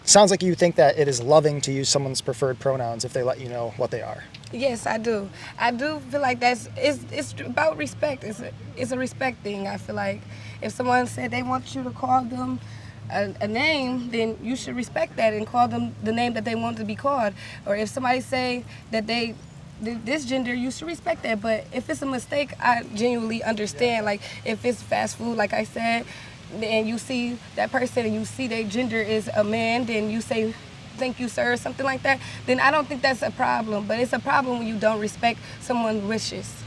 sounds like you think that it is loving to use someone's preferred pronouns if they let you know what they are. Yes, I do. I do feel like it's about respect. It's a respect thing. I feel like if someone said they want you to call them a name, then you should respect that and call them the name that they want to be called. Or if somebody say that they this gender, you should respect that. But if it's a mistake, I genuinely understand. Like if it's fast food, like I said, and you see that person and you see their gender is a man, then you say thank you, sir, or something like that, then I don't think that's a problem. But it's a problem when you don't respect someone's wishes.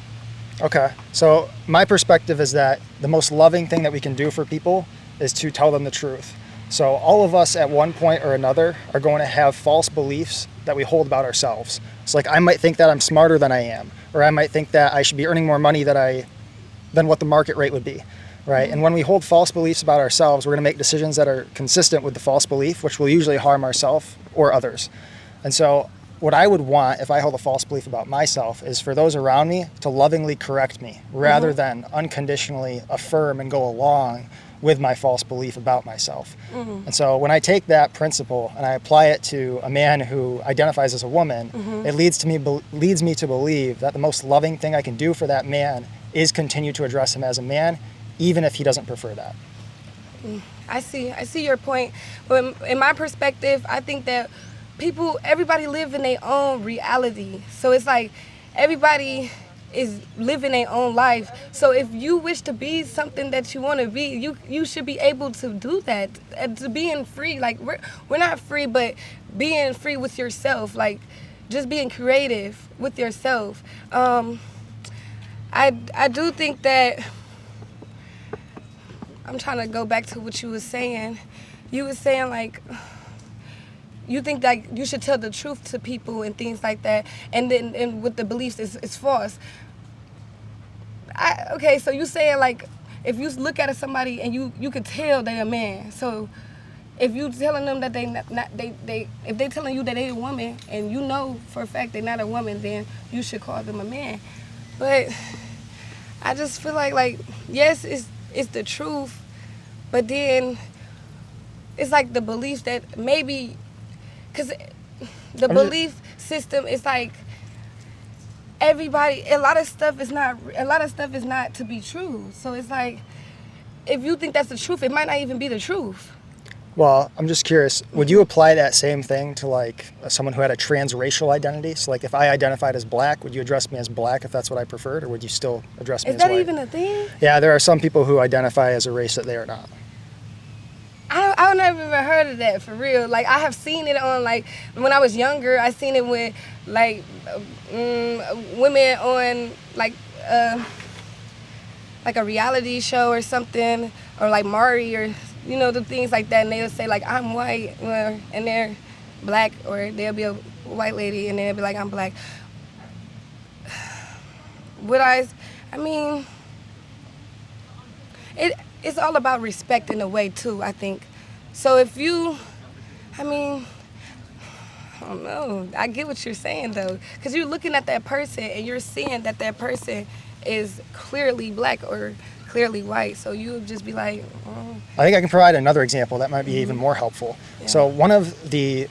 Okay, so my perspective is that the most loving thing that we can do for people is to tell them the truth. So all of us at one point or another are going to have false beliefs that we hold about ourselves. It's like I might think that I'm smarter than I am, or I might think that I should be earning more money than what the market rate would be, right? Mm-hmm. And when we hold false beliefs about ourselves, we're going to make decisions that are consistent with the false belief, which will usually harm ourselves or others. And so what I would want if I hold a false belief about myself is for those around me to lovingly correct me rather than unconditionally affirm and go along with my false belief about myself. And so when I take that principle and I apply it to a man who identifies as a woman, it leads me to believe that the most loving thing I can do for that man is continue to address him as a man, even if he doesn't prefer that. I see your point. But in my perspective, I think that everybody live in their own reality. So it's like everybody is living their own life. So if you wish to be something that you want to be, you should be able to do that. And to being free, like we're not free, but being free with yourself, like just being creative with yourself. I do think that I'm trying to go back to what you were saying. You were saying like you think like you should tell the truth to people and things like that, and then and with the beliefs it's false. Okay, so you saying like if you look at somebody and you could tell they're a man. So if you telling them that if they telling you that they a woman and you know for a fact they're not a woman, then you should call them a man. But I just feel like yes, it's the truth, but then it's like the belief that maybe. Because the belief system is like everybody. A lot of stuff is not to be true. So it's like if you think that's the truth, it might not even be the truth. Well, I'm just curious. Would you apply that same thing to like someone who had a transracial identity? So like if I identified as black, would you address me as black if that's what I preferred, or would you still address me as white? Is that even a thing? Yeah, there are some people who identify as a race that they are not. I've never even heard of that for real. Like I have seen it on like when I was younger. I seen it with like women on like a reality show or something, or like Maury or the things like that. And they'll say like I'm white, and they're black, or there'll be a white lady and they'll be like I'm black. I mean, it's all about respect in a way too, I think. So if I don't know. I get what you're saying though, because you're looking at that person and you're seeing that person is clearly black or clearly white. So you would just be like, oh. I think I can provide another example that might be even more helpful. Yeah. So one of the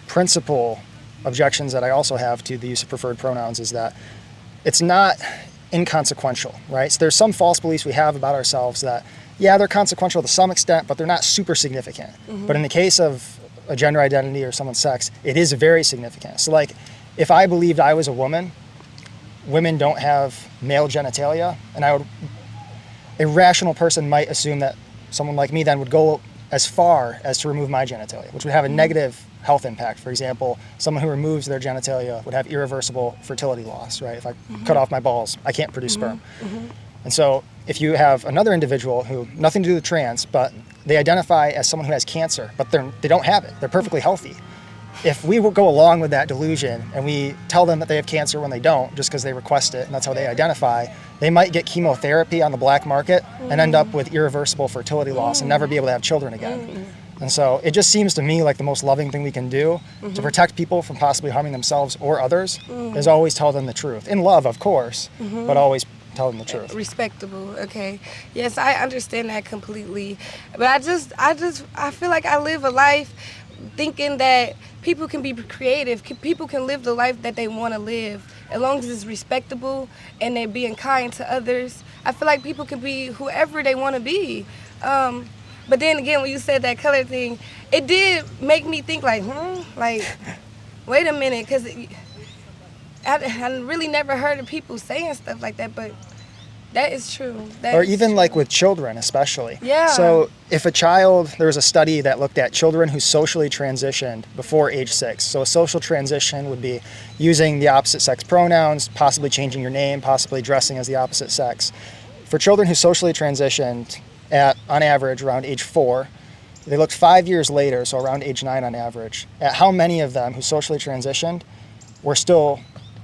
principal objections that I also have to the use of preferred pronouns is that it's not inconsequential, right? So there's some false beliefs we have about ourselves that, yeah, they're consequential to some extent, but they're not super significant. But in the case of a gender identity or someone's sex, it is very significant. So like, if I believed I was a woman, women don't have male genitalia, and a rational person might assume that someone like me then would go as far as to remove my genitalia, which would have a negative health impact. For example, someone who removes their genitalia would have irreversible fertility loss, right? If I cut off my balls, I can't produce sperm. And so if you have another individual who, nothing to do with trans, but they identify as someone who has cancer, but they don't have it, they're perfectly healthy. If we will go along with that delusion and we tell them that they have cancer when they don't, just because they request it and that's how they identify, they might get chemotherapy on the black market and end up with irreversible fertility loss and never be able to have children again. And so it just seems to me like the most loving thing we can do to protect people from possibly harming themselves or others is always tell them the truth. In love, of course, but always tell them the truth. Respectable, okay. Yes, I understand that completely. But I feel like I live a life thinking that people can be creative, people can live the life that they want to live, as long as it's respectable and they're being kind to others. I feel like people can be whoever they want to be. But then again, when you said that color thing, it did make me think like, like, wait a minute, because I really never heard of people saying stuff like that, but that is true. Or even like with children, especially. Yeah. So if a child, there was a study that looked at children who socially transitioned before age 6. So a social transition would be using the opposite sex pronouns, possibly changing your name, possibly dressing as the opposite sex. For children who socially transitioned at, on average, around age 4, they looked 5 years later, so around age 9 on average, at how many of them who socially transitioned were still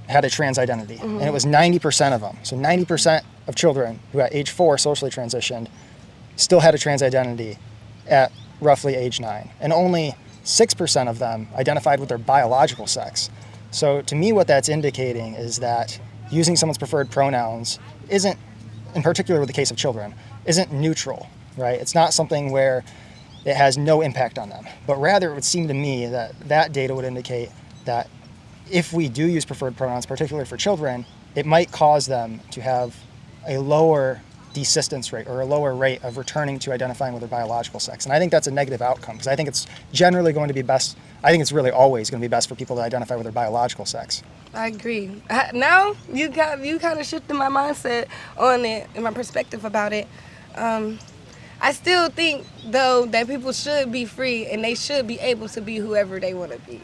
had a trans identity. And it was 90% of them. So 90% of children who at age 4 socially transitioned still had a trans identity at roughly age 9. And only 6% of them identified with their biological sex. So to me, what that's indicating is that using someone's preferred pronouns isn't, in particular with the case of children, isn't neutral, right? It's not something where it has no impact on them. But rather, it would seem to me that that data would indicate that if we do use preferred pronouns, particularly for children, it might cause them to have a lower desistance rate or a lower rate of returning to identifying with their biological sex. And I think that's a negative outcome, because I think it's generally going to be best, I think it's really always going to be best for people to identify with their biological sex. I agree. Now you kind of shifted my mindset on it and my perspective about it. I still think, though, that people should be free and they should be able to be whoever they want to be.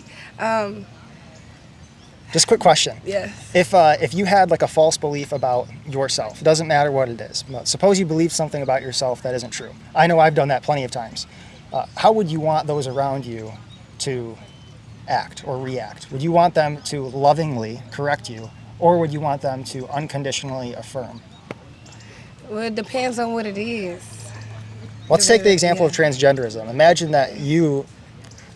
Just a quick question. Yes. If you had like a false belief about yourself, it doesn't matter what it is. But suppose you believe something about yourself that isn't true. I know I've done that plenty of times. How would you want those around you to act or react? Would you want them to lovingly correct you, or would you want them to unconditionally affirm? Well, it depends on what it is. Let's take the example of transgenderism. Imagine that you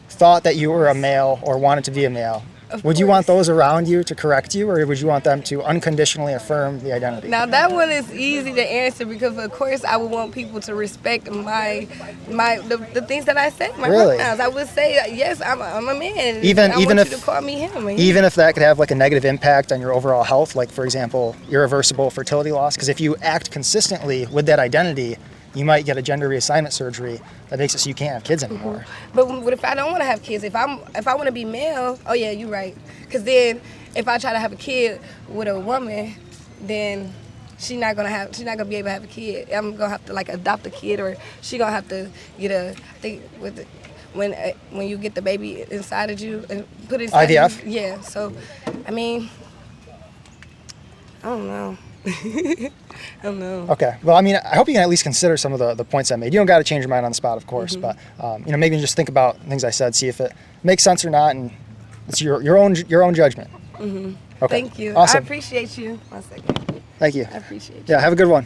thought that you were a male or wanted to be a male. Would you want those around you to correct you, or would you want them to unconditionally affirm the identity? Now that one is easy to answer, because of course I would want people to respect the things that I say, my pronouns. I would say yes, I'm a man. Even I want if you to call me him. Even if that could have like a negative impact on your overall health, like for example, irreversible fertility loss. Because if you act consistently with that identity, you might get a gender reassignment surgery that makes it so you can't have kids anymore. But what if I don't want to have kids? If I want to be male, oh yeah, you're right. Because then if I try to have a kid with a woman, then she's not gonna be able to have a kid. I'm gonna have to like adopt a kid, or she gonna have to get when you get the baby inside of you and put it inside IVF? of you. Yeah. So I mean, I don't know. I don't know. Okay. Well, I mean, I hope you can at least consider some of the points I made. You don't got to change your mind on the spot, of course, but maybe just think about things I said, see if it makes sense or not, and it's your own judgment. Okay. Thank you. Awesome. I appreciate you. 1 second. Thank you. I appreciate you. Yeah. Have a good one.